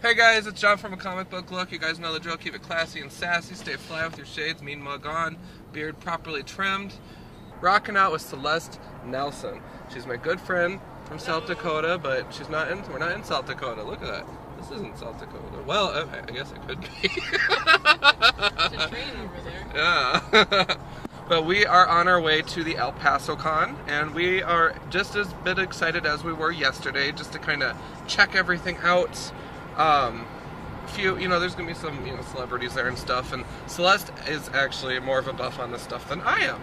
Hey guys, it's John from A Comic Book Look. You guys know the drill. Keep it classy and sassy. Stay fly with your shades. Mean mug on. Beard properly trimmed. Rocking out with Celeste Nelson. She's my good friend from South Dakota, but we're not in South Dakota. Look at that. This isn't South Dakota. Well, I guess it could be. There's a train over there. Yeah. But we are on our way to the El Paso Con, and we are just as bit excited as we were yesterday, just to kind of check everything out. There's gonna be some, celebrities there and stuff, and Celeste is actually more of a buff on this stuff than I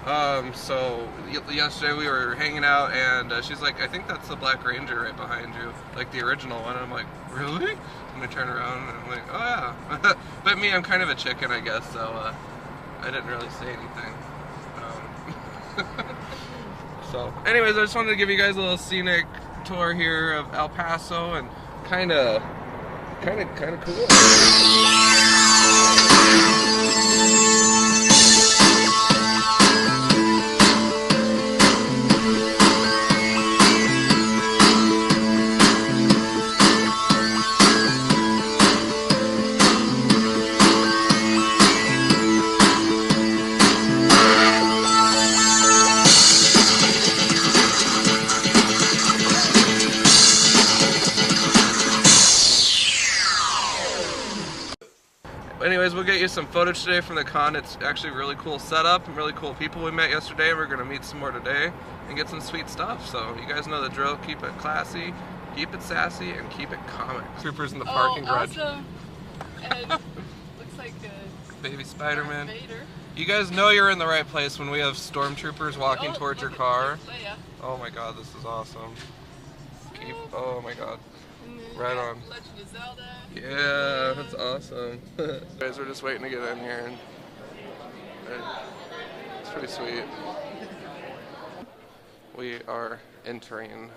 am. So yesterday we were hanging out, and she's like, I think that's the Black Ranger right behind you, like the original one. And I'm like, really? And I turn around and I'm like, oh yeah. But me, I'm kind of a chicken, I guess, so I didn't really say anything. So anyways, I just wanted to give you guys a little scenic tour here of El Paso, and kind of cool. Anyways, we'll get you some footage today from the con. It's actually a really cool setup and really cool people we met yesterday. We're going to meet some more today and get some sweet stuff. So you guys know the drill. Keep it classy, keep it sassy, and keep it comic. Troopers in the parking garage. Awesome. And looks like a baby Spider-Man. Vader. You guys know you're in the right place when we have stormtroopers walking towards your car. Oh my god, this is awesome. Oh my god. Right on. Legend of Zelda. Yeah, that's awesome. Guys, we're just waiting to get in here, and it's pretty sweet. We are entering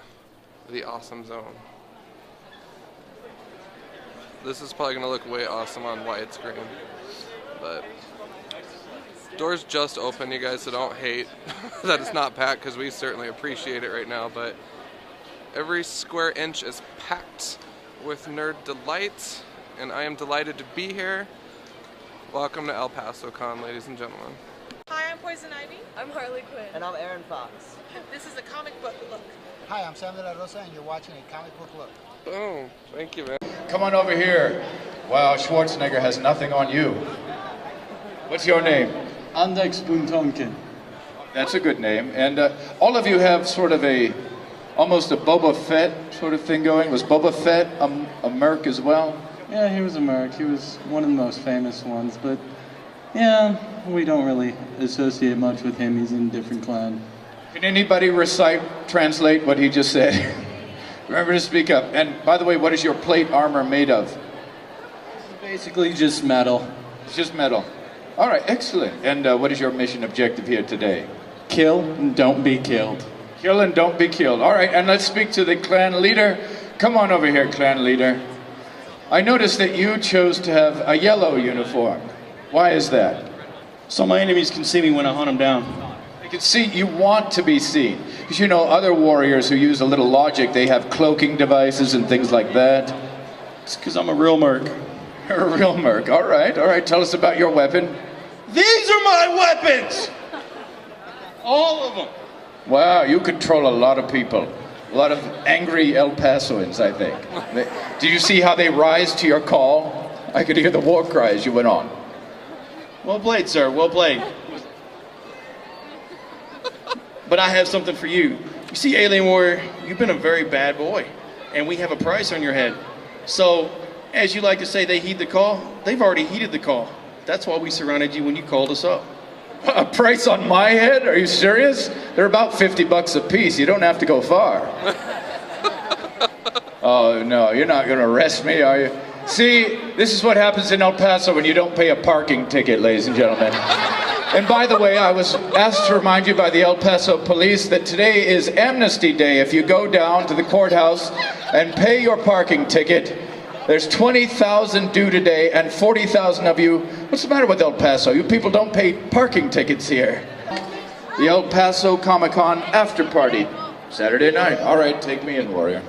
the awesome zone. This is probably gonna look way awesome on widescreen, but doors just open, you guys, so don't hate that it's not packed, because we certainly appreciate it right now, but every square inch is packed with nerd delight, and I am delighted to be here. Welcome to El Paso Con, ladies and gentlemen. Hi, I'm Poison Ivy. I'm Harley Quinn. And I'm Aaron Fox. This is a comic book look. Hi, I'm Sam De La Rosa, and you're watching a comic book look. Oh, thank you, man. Come on over here. Wow, Schwarzenegger has nothing on you. What's your name? Andex Buntonkin. That's a good name. And all of you have sort of almost a Boba Fett sort of thing going. Was Boba Fett a merc as well? Yeah, he was a merc. He was one of the most famous ones, but yeah, we don't really associate much with him. He's in a different clan. Can anybody translate what he just said? Remember to speak up. And by the way, what is your plate armor made of? Basically just metal. It's just metal. All right, excellent. And what is your mission objective here today? Kill and don't be killed. Kill and don't be killed. All right, and let's speak to the clan leader. Come on over here, clan leader. I noticed that you chose to have a yellow uniform. Why is that? So my enemies can see me when I hunt them down. They can see you want to be seen. Because you know, other warriors who use a little logic, they have cloaking devices and things like that. It's because I'm a real merc. You're a real merc. All right. Tell us about your weapon. These are my weapons! All of them. Wow, you control a lot of people. A lot of angry El Pasoans, I think. Did you see how they rise to your call? I could hear the war cry as you went on. Well played, sir. Well played. But I have something for you. You see, Alien Warrior, you've been a very bad boy, and we have a price on your head. So, as you like to say, they heed the call. They've already heeded the call. That's why we surrounded you when you called us up. A price on my head? Are you serious? They're about $50 a piece. You don't have to go far. Oh, no, you're not going to arrest me, are you? See, this is what happens in El Paso when you don't pay a parking ticket, ladies and gentlemen. And by the way, I was asked to remind you by the El Paso police that today is Amnesty Day. If you go down to the courthouse and pay your parking ticket, there's 20,000 due today, and 40,000 of you. What's the matter with El Paso? You people don't pay parking tickets here. The El Paso Comic-Con after party, Saturday night. All right, take me in, warrior.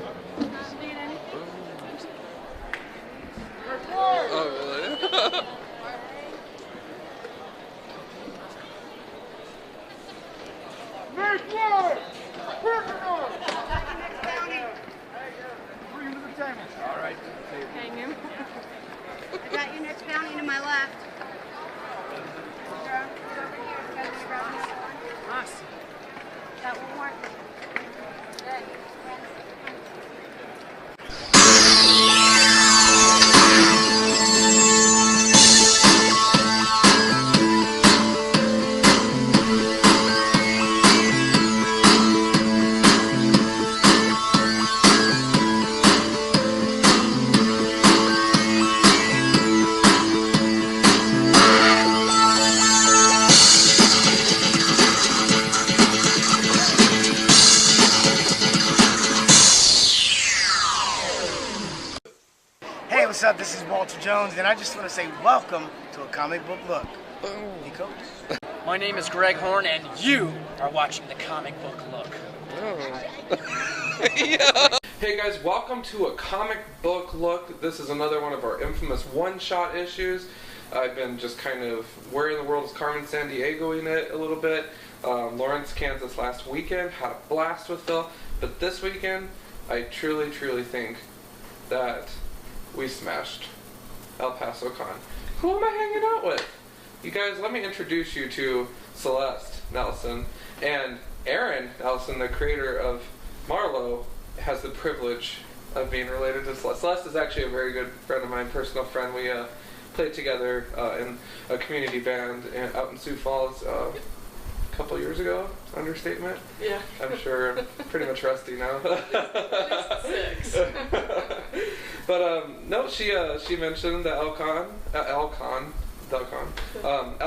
All right. Hang him. I got your next bounty to my left. Over here. You guys gonna grab this one? Awesome. Got one more. Good. Hey, what's up? This is Walter Jones, and I just want to say welcome to a comic book look. Nico? My name is Greg Horn, and you are watching the comic book look. Yeah. Hey guys, welcome to a comic book look. This is another one of our infamous one-shot issues. I've been just kind of where in the world is Carmen Sandiego-ing it a little bit. Lawrence, Kansas last weekend, had a blast with Phil, but this weekend I truly think that we smashed El Paso Con. Who am I hanging out with? You guys, let me introduce you to Celeste Nelson. And Aaron Nelson, the creator of Marlowe, has the privilege of being related to Celeste. Celeste is actually a very good friend of mine, personal friend. We played together in a community band out in Sioux Falls a couple years ago. Understatement? Yeah. I'm sure I'm pretty much rusty now. At least 6. But no, she mentioned the El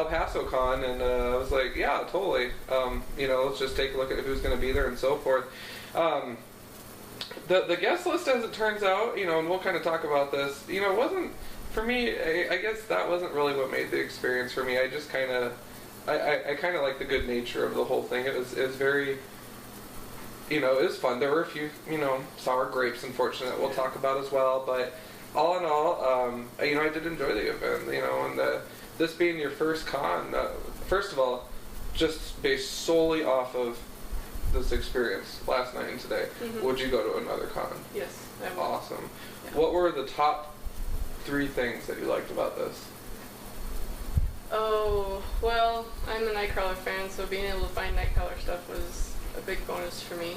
Paso Con, and I was like, yeah, totally. Let's just take a look at who's going to be there and so forth. The guest list, as it turns out, and we'll kind of talk about this. It wasn't for me. I guess that wasn't really what made the experience for me. I just kind of, I kind of like the good nature of the whole thing. It was very. It was fun. There were a few, sour grapes, unfortunately, that we'll talk about as well. But all in all, I did enjoy the event, and this being your first con, first of all, just based solely off of this experience last night and today, would you go to another con? Yes, I would. Awesome. Yeah. What were the top 3 things that you liked about this? Oh, well, I'm a Nightcrawler fan, so being able to find Nightcrawler stuff was a big bonus for me.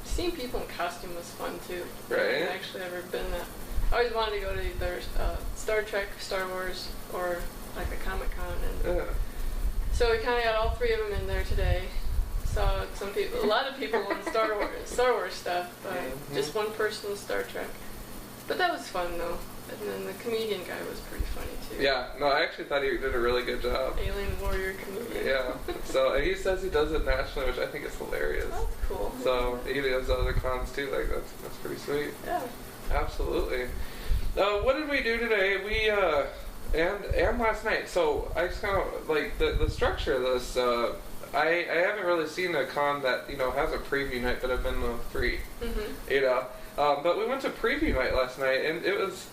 Seeing people in costume was fun too. Right. I've actually ever been that. I always wanted to go to either Star Trek, Star Wars, or like a Comic-Con, and so we kind of got all 3 of them in there today. Saw a lot of people in Star Wars stuff, but just one person in Star Trek. But that was fun though. And then the comedian guy was pretty funny too. Yeah, no, I actually thought he did a really good job. Alien warrior comedian. Yeah, so and he says he does it nationally, which I think is hilarious. That's cool. So he does other cons too, like that's pretty sweet. Yeah. Absolutely. What did we do today? We and last night. So I just kind of like the structure of this. I haven't really seen a con that has a preview night, but I've been to 3. But we went to preview night last night, and it was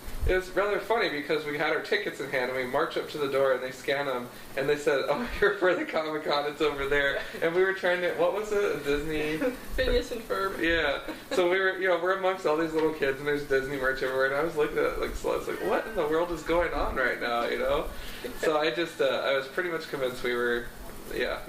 rather funny because we had our tickets in hand and we march up to the door and they scan them and they said, "Oh, you're for the Comic-Con, it's over there." And we were trying to, what was it? A Disney? Phineas and Ferb. Yeah. So we were, we're amongst all these little kids and there's Disney merch everywhere, and I was looking at it like Celeste, like, what in the world is going on right now, So I just, I was pretty much convinced we were,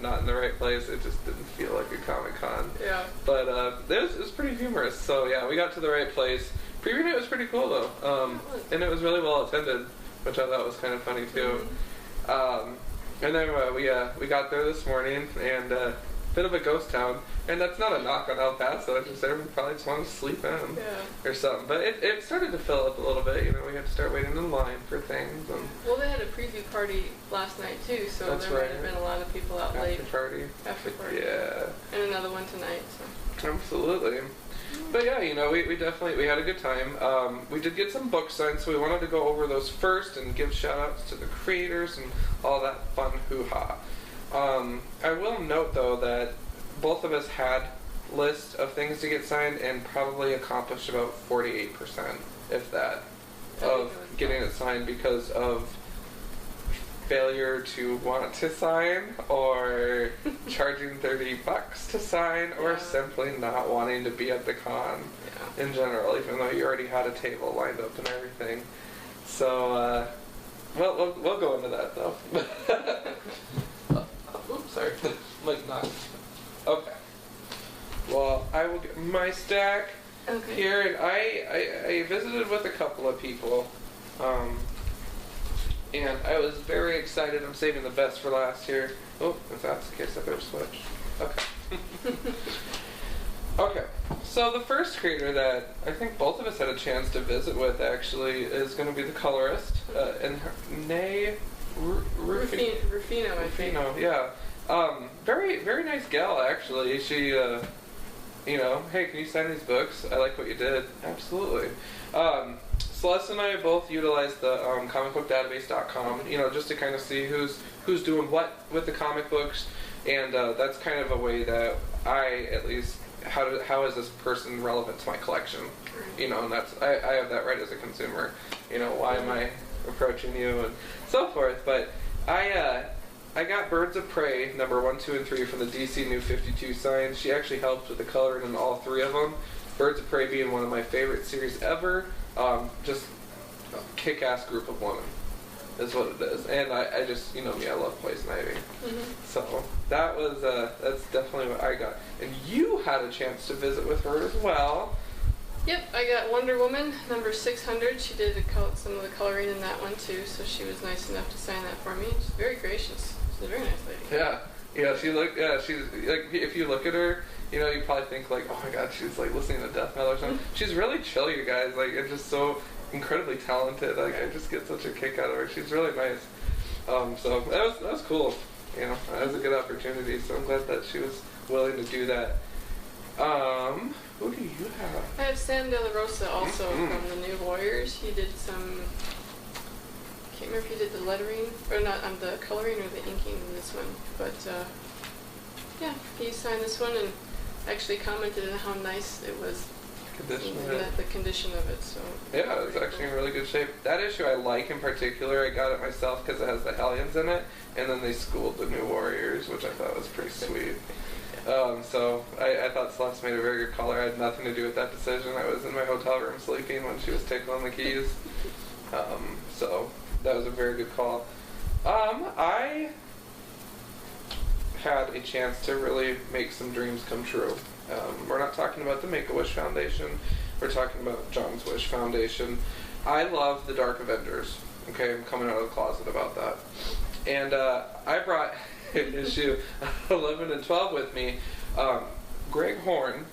not in the right place. It just didn't feel like a Comic-Con. Yeah. But it was pretty humorous. So yeah, we got to the right place. Preview night was pretty cool though, and it was really well attended, which I thought was kind of funny too. And then we got there this morning, and bit of a ghost town, and that's not a knock on El Paso. It's just everyone probably just wanted to sleep in or something. But it started to fill up a little bit. We had to start waiting in line for things. And well, they had a preview party last night too, so there might have been a lot of people out late. After party. Yeah. And another one tonight. So. Absolutely. But yeah, we definitely had a good time. We did get some books signed, so we wanted to go over those first and give shout outs to the creators and all that fun hoo-ha. I will note though that both of us had lists of things to get signed and probably accomplished about 48%, if that, of getting it signed because of failure to want to sign, or charging $30 to sign, or simply not wanting to be at the con in general, even though you already had a table lined up and everything. So, well, we'll go into that though. Oops, sorry. Like not. Okay. Well, I will get my stack here, and I visited with a couple of people, and I was very excited. I'm saving the best for last here. Oh, if that's the case, I better switch. Okay. Okay. So the first creator that I think both of us had a chance to visit with actually is going to be the colorist, and her Rufino, I think. Rufino, yeah. Very, very nice gal, actually. She, you know, hey, can you sign these books? I like what you did. Absolutely. Celeste and I both utilized the comicbookdatabase.com, you know, just to kind of see who's doing what with the comic books, and that's kind of a way that I, at least, how is this person relevant to my collection? You know, and that's, I have that right as a consumer. You know, why am I approaching you and so forth? But I got Birds of Prey number 1, 2, and 3 from the DC New 52 sign. She actually helped with the coloring in all 3 of them. Birds of Prey being one of my favorite series ever. Just a kick-ass group of women is what it is. And I just, you know me, I love Poison Ivy. So that was, that's definitely what I got. And you had a chance to visit with her as well. Yep, I got Wonder Woman number 600. She did some of the coloring in that one too, so she was nice enough to sign that for me. She's very gracious. She's a very nice lady. Yeah, she's like, if you look at her, you know, you probably think like, oh my god, she's like listening to death metal or something. She's really chill, you guys, like, and just so incredibly talented. Like, I just get such a kick out of her. She's really nice. So that was cool. You know, that was a good opportunity. So I'm glad that she was willing to do that. Who do you have? I have Sam De La Rosa also from the New Warriors. He did some, I can't remember if he did the lettering, or not, the coloring or the inking in this one, but yeah, he signed this one and actually commented on how nice it was, the condition of it. So yeah, it's actually in really good shape. That issue I like in particular. I got it myself because it has the Hellions in it, and then they schooled the New Warriors, which I thought was pretty sweet. So I thought Celeste made a very good caller. I had nothing to do with that decision. I was in my hotel room sleeping when she was tickling the keys. So that was a very good call. I had a chance to really make some dreams come true. We're not talking about the Make-A-Wish Foundation. We're talking about John's Wish Foundation. I love the Dark Avengers. Okay, I'm coming out of the closet about that. And I brought issue 11 and 12 with me. Greg Horn,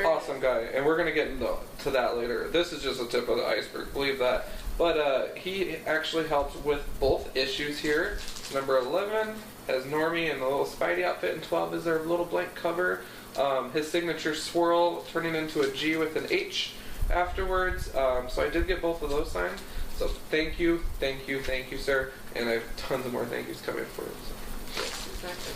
awesome guy, and we're gonna get into that later. This is just a tip of the iceberg, believe that. But he actually helped with both issues here. Number 11 has Normie in the little Spidey outfit, and 12 is their little blank cover. His signature swirl turning into a G with an H afterwards. So I did get both of those signed. So thank you, sir. And I have tons of more thank yous coming for you. So. Yes, exactly.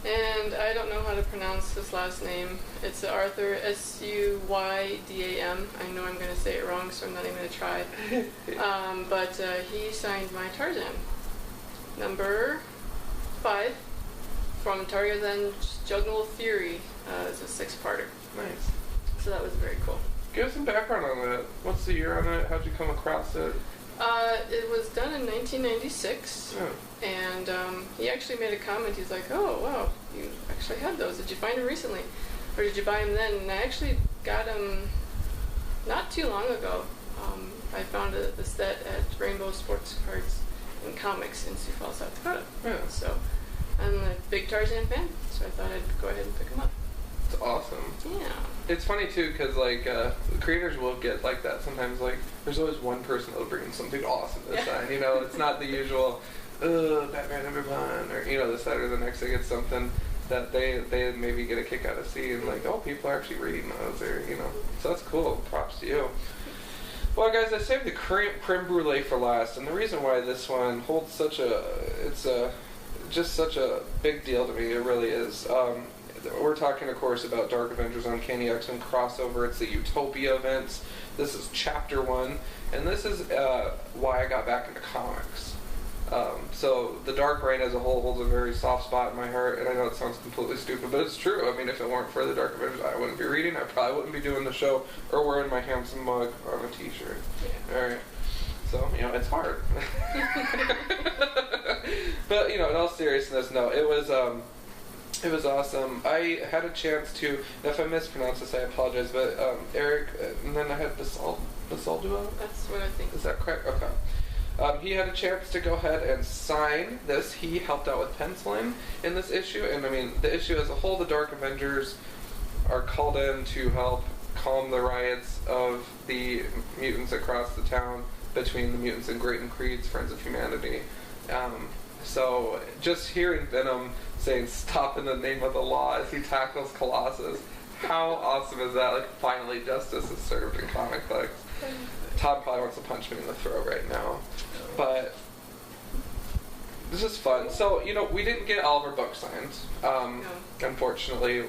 And I don't know how to pronounce his last name. It's Arthur, Suydam. I know I'm going to say it wrong, so I'm not even going to try. But he signed my Tarzan. Number 5 from Tarzan's Jungle Fury. It's a 6-parter. Nice. So that was very cool. Give us some background on that. What's the year on it? How'd you come across it? It was done in 1996, and he actually made a comment. He's like, "Oh, wow, you actually had those. Did you find them recently, or did you buy them then?" And I actually got them not too long ago. I found the set at Rainbow Sports Cards and Comics in Sioux Falls, South Dakota. So I'm a big Tarzan fan, so I thought I'd go ahead and pick them up. It's awesome. Yeah. It's funny too, because like the creators will get like that sometimes. Like there's always one person that'll bring something awesome to sign. You know, it's not the usual Batman number 1 or you know this, that, or the next thing. It's something that they maybe get a kick out of seeing. Like, oh, people are actually reading those, or you know. So that's cool. Props to you. Well, guys, I saved the creme brulee for last, and the reason why this one holds just such a big deal to me, it really is. we're talking, of course, about Dark Avengers Uncanny X-Men crossover. It's the Utopia events. This is Chapter 1, and this is why I got back into comics. So the Dark Reign as a whole holds a very soft spot in my heart, and I know it sounds completely stupid, but it's true. I mean, if it weren't for the Dark Avengers, I wouldn't be reading. I probably wouldn't be doing the show or wearing my handsome mug on a t-shirt. Yeah. All right. So, it's hard. But, in all seriousness, no, it was awesome. I had a chance to, if I mispronounce this, I apologize, but Eric, and then I had Basalduo? That's what I think. Is that correct? Okay. He had a chance to go ahead and sign this. He helped out with penciling in this issue, and I mean, the issue as a whole, the Dark Avengers are called in to help calm the riots of the mutants across the town between the mutants and Great and Creed's Friends of Humanity. So just hearing Venom saying "stop in the name of the law" as he tackles Colossus, how awesome is that? Like, finally justice is served in comic books. Todd probably wants to punch me in the throat right now, but this is fun. So, we didn't get all of our books signed. Unfortunately,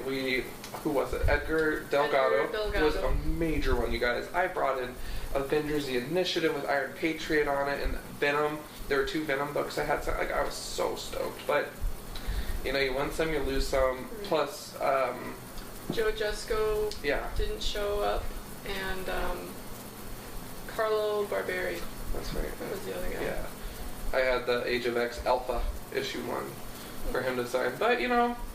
who was it? Edgar Delgado was a major one, you guys. I brought in Avengers: The Initiative with Iron Patriot on it, and Venom. There were 2 Venom books I had. Like, I was so stoked, but you win some, you lose some. Plus, Joe Jusko didn't show up, and Carlo Barberi. That's right. That was the other guy. Yeah. I had the Age of X Alpha issue 1 for him to sign. But,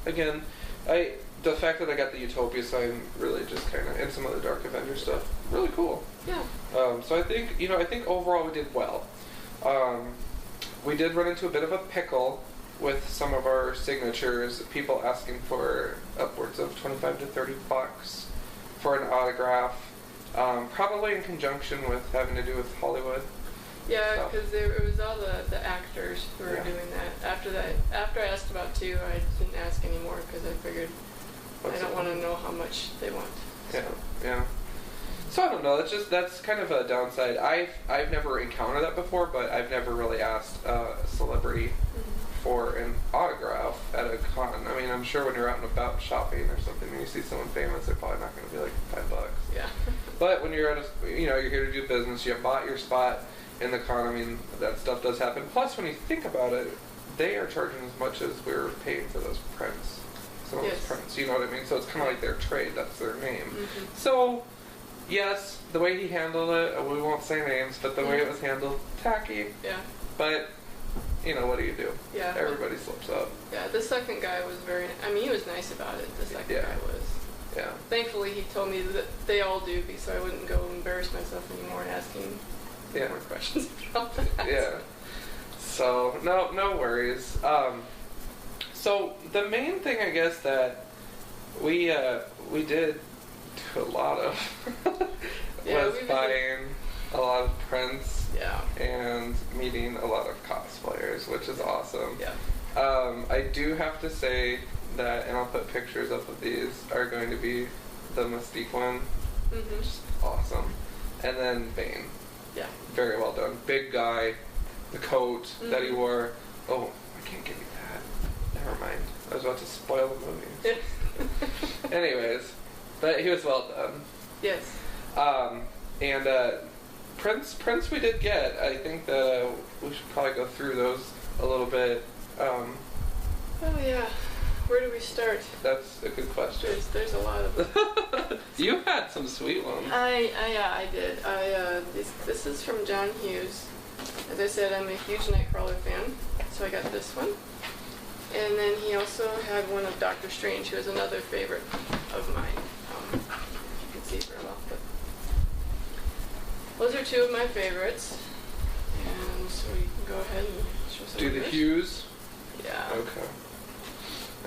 again, the fact that I got the Utopia sign really just kind of, and some of the Dark Avenger stuff, really cool. Yeah. So I think, I think overall we did well. We did run into a bit of a pickle with some of our signatures, people asking for upwards of $25 to $30 for an autograph, probably in conjunction with having to do with Hollywood. Yeah, because it was all the actors who were doing that. After I asked about 2, I didn't ask anymore because I figured I don't want to know how much they want. So. Yeah. So I don't know. That's kind of a downside. I've never encountered that before, but I've never really asked a celebrity for an autograph at a con. I mean, I'm sure when you're out and about shopping or something, and you see someone famous, they're probably not going to be like $5. Yeah. But when you're at you're here to do business, you have bought your spot in the con. I mean, that stuff does happen. Plus, when you think about it, they are charging as much as we're paying for those prints. Some of those prints, you know what I mean? So it's kind of like their trade. That's their name. So, yes, the way he handled it, we won't say names, but the way it was handled, tacky. Yeah. But, what do you do? Yeah. Everybody slips up. Yeah, the second guy was he was nice about it. The second guy was. Yeah. Thankfully, he told me that they all do, so I wouldn't go embarrass myself anymore asking more questions about that. Yeah. So, no worries. So, the main thing, I guess, that we did do a lot of was buying a lot of prints and meeting a lot of cosplayers, which is awesome. Yeah. I do have to say that, and I'll put pictures up of these, are going to be the Mystique one, which is awesome. And then Bane. Yeah. Very well done. Big guy, the coat that he wore. Oh, I can't give you that. Never mind. I was about to spoil the movie. Anyways, but he was well done. Yes. And prints we did get. I think that we should probably go through those a little bit. Oh yeah. Where do we start? That's a good question. There's a lot of them. You had some sweet ones. I did. This is from John Hughes. As I said, I'm a huge Nightcrawler fan, so I got this one. And then he also had one of Doctor Strange, who is another favorite of mine. You can see very well. But those are 2 of my favorites. And so you can go ahead and show some do the Hughes? Yeah. Okay.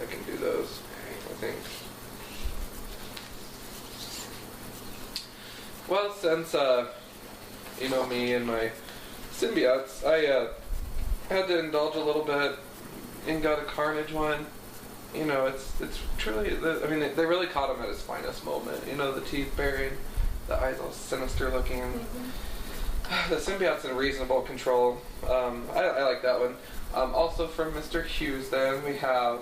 I can do those, I think. Well, since, me and my symbiotes, I had to indulge a little bit and got a Carnage one. It's truly, they really caught him at his finest moment. The teeth buried, the eyes all sinister looking. The symbiote's in reasonable control. I like that one. Also from Mr. Hughes then, we have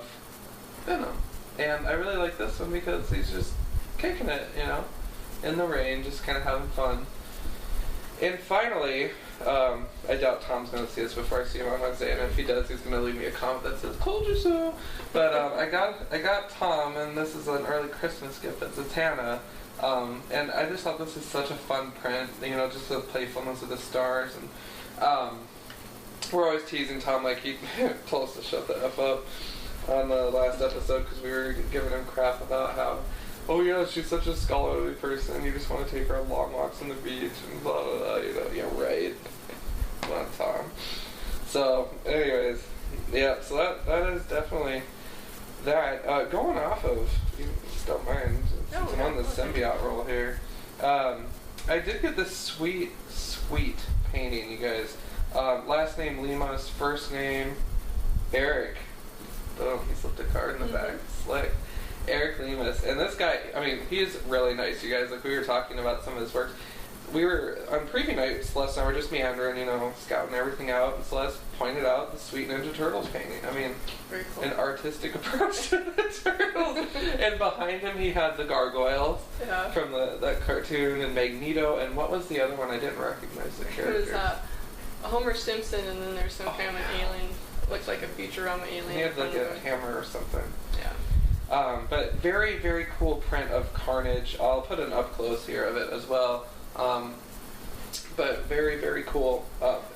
Venom. And I really like this one because he's just kicking it, you know, in the rain, just kind of having fun. And finally, I doubt Tom's going to see this before I see him on Wednesday, and if he does, he's going to leave me a comment that says, "Told you so." But I got Tom, and this is an early Christmas gift. It's a Tana. And I just thought this is such a fun print, you know, just the playfulness of the stars. And we're always teasing Tom, like he told us to shut the F up on the last episode because we were giving him crap about how, oh yeah, she's such a scholarly person, you just want to take her on long walks on the beach and blah blah blah, you know, yeah, right. Come on, Tom. So, anyways, yeah, so that is definitely that. Going off of, you just don't mind, since I'm on the symbiote roll here, I did get this sweet painting, you guys. Last name Limas, first name Eric. Oh, he slipped a card in the back. Slick. Eric Limas. And this guy, I mean, he's really nice, you guys. Like, we were talking about some of his work. We were, on preview night, Celeste and I were just meandering, you know, scouting everything out, and Celeste pointed out the Sweet Ninja Turtles painting. I mean, Very cool. an artistic approach to the turtles. And behind him, he had the gargoyles from that cartoon, and Magneto, and what was the other one? I didn't recognize the character. It was Homer Simpson, and then there's some kind of alien. Looks like a Futurama alien. He had like a hammer or something. Yeah. But very, very cool print of Carnage. I'll put an up close here of it as well. But very, very cool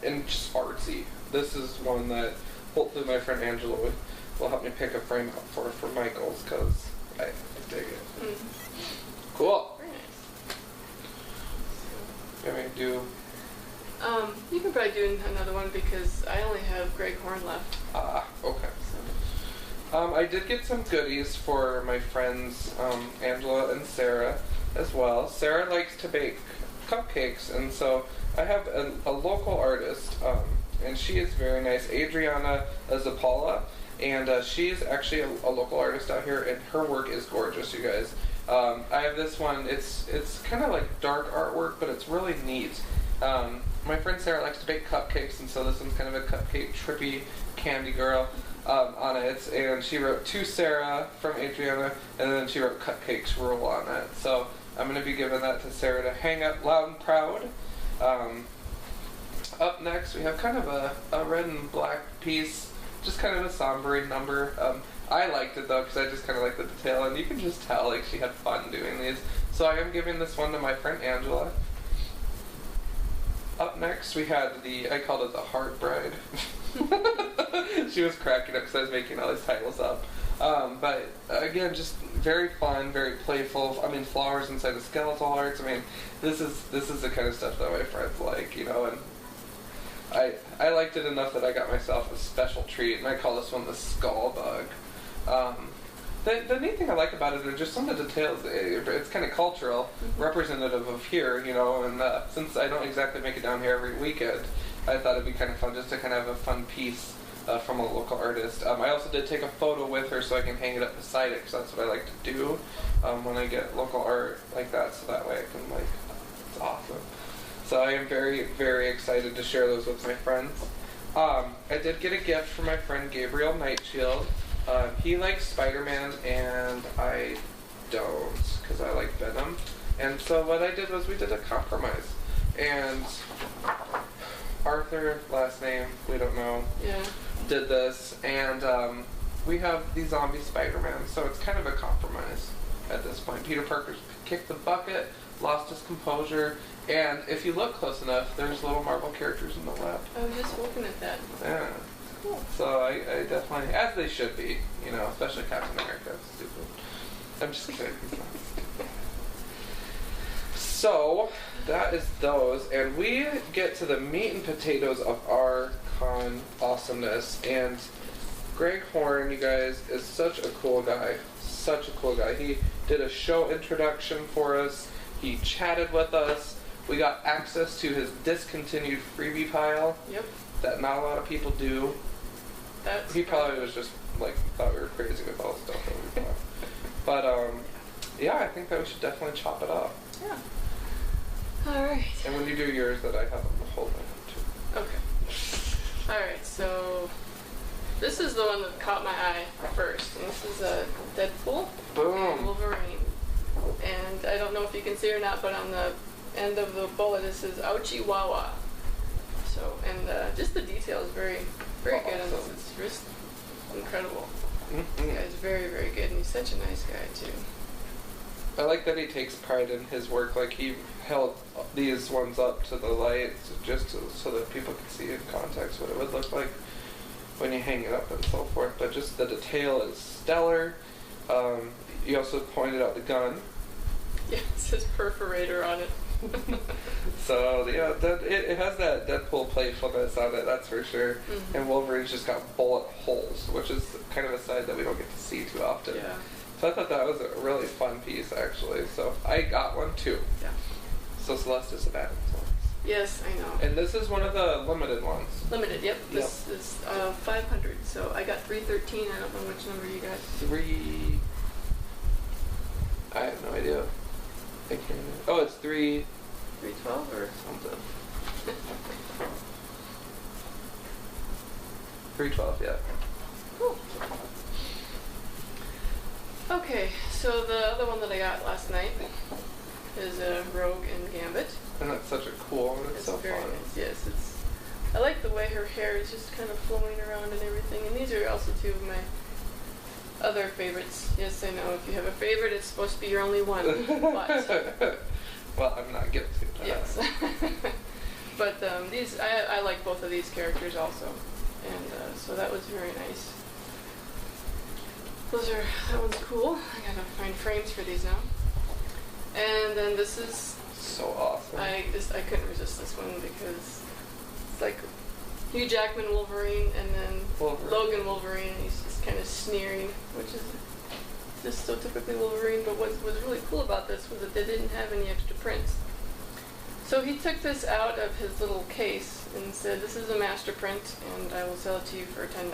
and just artsy. This is one that hopefully my friend Angela will help me pick a frame up for Michael's, because I dig it. Mm. Cool. Very nice. Can we do? You can probably do another one because I only have Greg Horn left. Okay. I did get some goodies for my friends Angela and Sarah as well. Sarah likes to bake cupcakes, and so I have a local artist, and she is very nice, Adriana Zappala, and she is actually a local artist out here, and her work is gorgeous, you guys. I have this one. It's kind of like dark artwork, but it's really neat. My friend Sarah likes to bake cupcakes, and so this one's kind of a cupcake trippy candy girl on it. And she wrote "To Sarah" from Adriana, and then she wrote "Cupcakes Rule" on it. So I'm going to be giving that to Sarah to hang up loud and proud. Up next, we have kind of a red and black piece, just kind of a sombering number. I liked it though, because I just kind of like the detail, and you can just tell like she had fun doing these. So I am giving this one to my friend Angela. Up next, we had I called it the Heart Bride. She was cracking up because I was making all these titles up. But again, just very fun, very playful. I mean, flowers inside the skeletal hearts. I mean, this is the kind of stuff that my friends like, you know. And I liked it enough that I got myself a special treat, and I call this one the Skull Bug. The neat thing I like about it are just some of the details. It's kind of cultural, representative of here, you know, and since I don't exactly make it down here every weekend, I thought it'd be kind of fun just to kind of have a fun piece from a local artist. I also did take a photo with her so I can hang it up beside it, because that's what I like to do when I get local art like that, so that way I can, like, it's awesome. So I am very, very excited to share those with my friends. I did get a gift from my friend Gabriel Nightshield. He likes Spider-Man, and I don't, because I like Venom. And so what I did was we did a compromise. And Arthur, last name, we don't know, did this. And we have the zombie Spider-Man, so it's kind of a compromise at this point. Peter Parker kicked the bucket, lost his composure, and if you look close enough, there's little Marvel characters in the left. I was just looking at that. Yeah. Cool. So I definitely, as they should be, you know, especially Captain America. Stupid. I'm just kidding. So that is those, and we get to the meat and potatoes of our con awesomeness. And Greg Horn, you guys, is such a cool guy. Such a cool guy. He did a show introduction for us. He chatted with us. We got access to his discontinued freebie pile. Yep. That not a lot of people do. He probably was just like thought we were crazy with all the stuff that we bought. But yeah, I think that we should definitely chop it up. Yeah. All right. And when you do yours, that I have them hold them too. Okay. All right. So this is the one that caught my eye first. And this is a Deadpool and Wolverine. And I don't know if you can see or not, but on the end of the bullet it says "Ouchie Wawa." So, and just the detail is very, very good on this. It's just incredible. This guy's very, very good, and he's such a nice guy too. I like that he takes pride in his work. Like, he held these ones up to the light so that people could see in context what it would look like when you hang it up and so forth. But just the detail is stellar. You also pointed out the gun. Yeah, it says perforator on it. So yeah, it has that Deadpool playfulness on it, that's for sure. And Wolverine's just got bullet holes, which is kind of a side that we don't get to see too often. Yeah. So I thought that was a really fun piece, actually. So I got one too. Yeah. So Celeste is a bad one. Yes, I know. And this is one of the limited ones. Limited, yep. This is 500. So I got 313. I don't know which number you got. I have no idea. I can't even... Oh, it's 312 or something. 312, yeah. Cool. Okay, so the other one that I got last night is a Rogue and Gambit. And that's such a cool one. It's so very fun. nice. Yes, I like the way her hair is just kind of flowing around and everything. And these are also two of my other favorites. Yes, I know. If you have a favorite, it's supposed to be your only one. But well, I'm not guilty. Yes. But these, I like both of these characters also, and so that was very nice. That one's cool. I gotta find frames for these now. And then this is so awesome. I couldn't resist this one because it's like Hugh Jackman Wolverine and then Logan Wolverine. He's just kind of sneering, which is just so typically Wolverine. But what was really cool about this was that they didn't have any extra prints. So he took this out of his little case and said, "This is a master print, and I will sell it to you for $10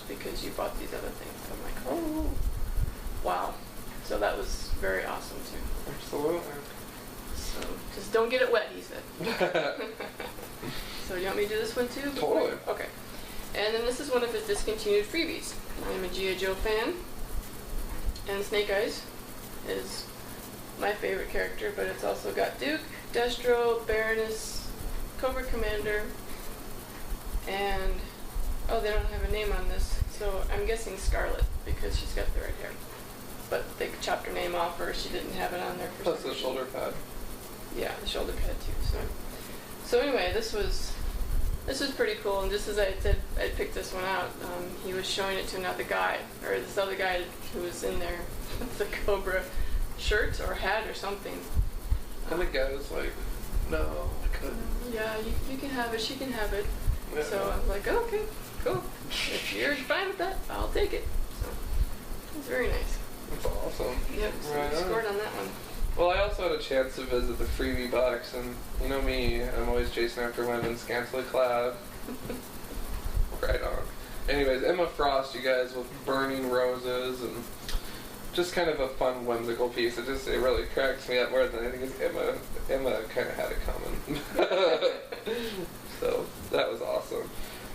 because you bought these other things." I'm like, oh, wow. So that was very awesome too. Absolutely. So just don't get it wet, he said. So do you want me to do this one too? Totally. Okay. And then this is one of his discontinued freebies. I'm a G.I. Joe fan, and Snake Eyes is my favorite character, but it's also got Duke, Destro, Baroness, Cobra Commander, and they don't have a name on this, so I'm guessing Scarlet because she's got the red hair. But they chopped her name off, or she didn't have it on there for plus some the reason. shoulder pad. Yeah, the shoulder pad too. So anyway, this was pretty cool. And just as I said, I picked this one out. He was showing it to another guy, or this other guy who was in there with the Cobra shirt or hat or something. And the guy was like, "No, I couldn't." Yeah, you can have it. She can have it. Yeah. So I'm like, okay, cool. If you're fine with that, I'll take it. So it's very nice. That's awesome. Yep. So Right we on. scored on that one. Well, I also had a chance to visit the freebie box, and you know me, I'm always chasing after women scantily clad. Right on. Anyways, Emma Frost, you guys, with burning roses, and just kind of a fun, whimsical piece. It really cracks me up more than anything. Emma kind of had it coming. So that was awesome.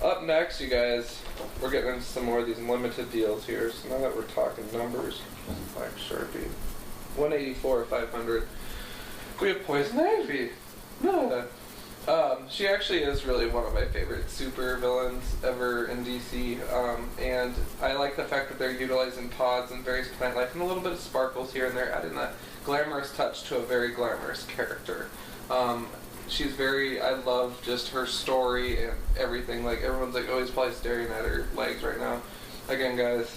Up next, you guys, we're getting into some more of these limited deals here. So now that we're talking numbers, like Sharpie. 184, 500. We have Poison Ivy. No. She actually is really one of my favorite super villains ever in DC. And I like the fact that they're utilizing pods and various plant life and a little bit of sparkles here and there, adding that glamorous touch to a very glamorous character. I love just her story and everything. Like, everyone's like always probably staring at her legs right now. Again, guys,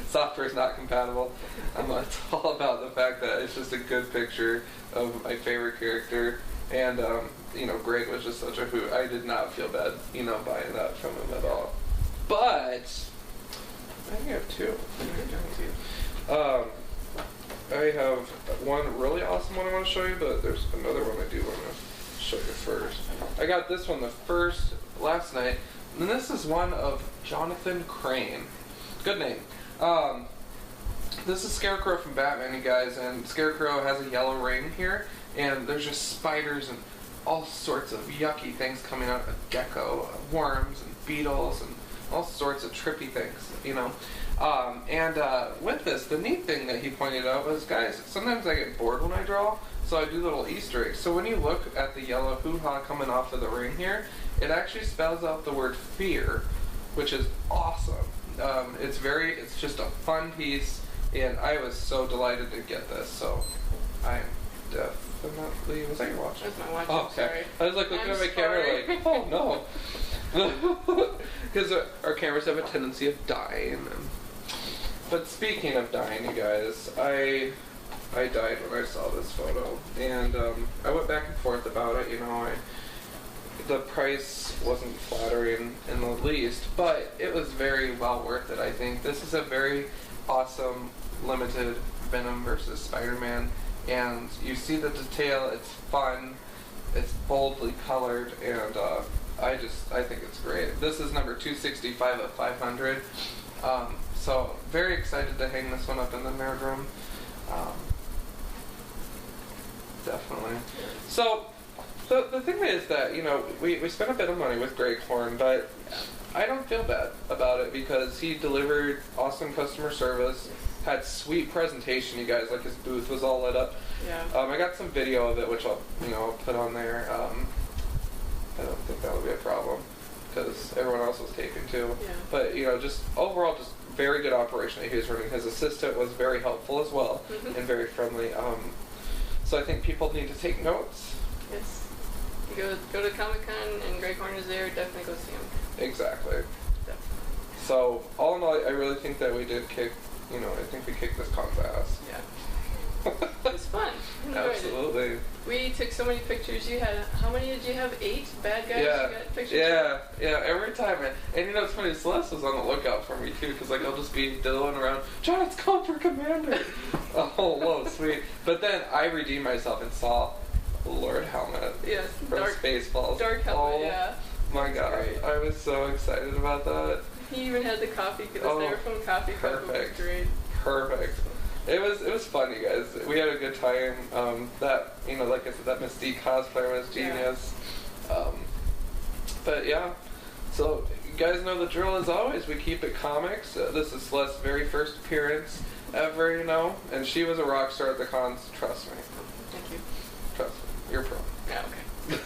software is not compatible. It's all about the fact that it's just a good picture of my favorite character. And, Greg was just such a hoot. I did not feel bad, buying that from him at all. But, I think I have two. I have one really awesome one I want to show you, but there's another one I do want to show you first. I got this one last night, and this is one of Jonathan Crane. Good name. This is Scarecrow from Batman, you guys, and Scarecrow has a yellow ring here, and there's just spiders and all sorts of yucky things coming out, a gecko, worms, and beetles, and all sorts of trippy things, you know. With this, the neat thing that he pointed out was, guys, sometimes I get bored when I draw, so I do little Easter eggs. So when you look at the yellow hoo-ha coming off of the ring here, it actually spells out the word fear, which is awesome. It's just a fun piece, and I was so delighted to get this, so I am definitely... Was that your watch? That's my watch. Oh, okay. Sorry. I was like looking at my camera like, oh no. Because our cameras have a tendency of dying. But speaking of dying, you guys, I died when I saw this photo, and I went back and forth about it. You know, the price wasn't flattering in the least, but it was very well worth it. I think this is a very awesome limited Venom versus Spider-Man, and you see the detail. It's fun. It's boldly colored, and I think it's great. This is number 265 of 500. So very excited to hang this one up in the nerd room. Definitely. So the thing is that, you know, we spent a bit of money with Greg Horn, but I don't feel bad about it because he delivered awesome customer service, had sweet presentation, you guys, like his booth was all lit up. Yeah. I got some video of it, which I'll put on there. I don't think that'll be a problem because everyone else was taping too. Yeah. But, you know, just overall, just very good operation that he was running. His assistant was very helpful as well and very friendly. So I think people need to take notes. Yes. You go to Comic-Con and Greg Horn is there, definitely go see him. Exactly. Definitely. So all in all, I really think that we did kick, you know, I think we kicked this con's ass. Yeah. It was fun. I enjoyed Absolutely. it. We took so many pictures. You had, how many did you have? 8 bad guys you got pictures Yeah, every time. And you know, it's funny, Celeste was on the lookout for me too, because like I'll just be diddling around, John, it's called for Commander. Oh, whoa, sweet. But then I redeemed myself and saw Lord Helmet Yes, from Spaceballs. Dark Helmet, yeah. My God, great. I was so excited about that. He even had the coffee, the styrofoam coffee cup, which was great. Perfect. It was fun, you guys. We had a good time. That, you know, like I said, that Mystique cosplayer was genius. Yeah. But yeah, so you guys know the drill as always. We keep it comics. This is Celeste's very first appearance ever, you know, and she was a rock star at the cons. Trust me. Thank you. Trust me. You're pro.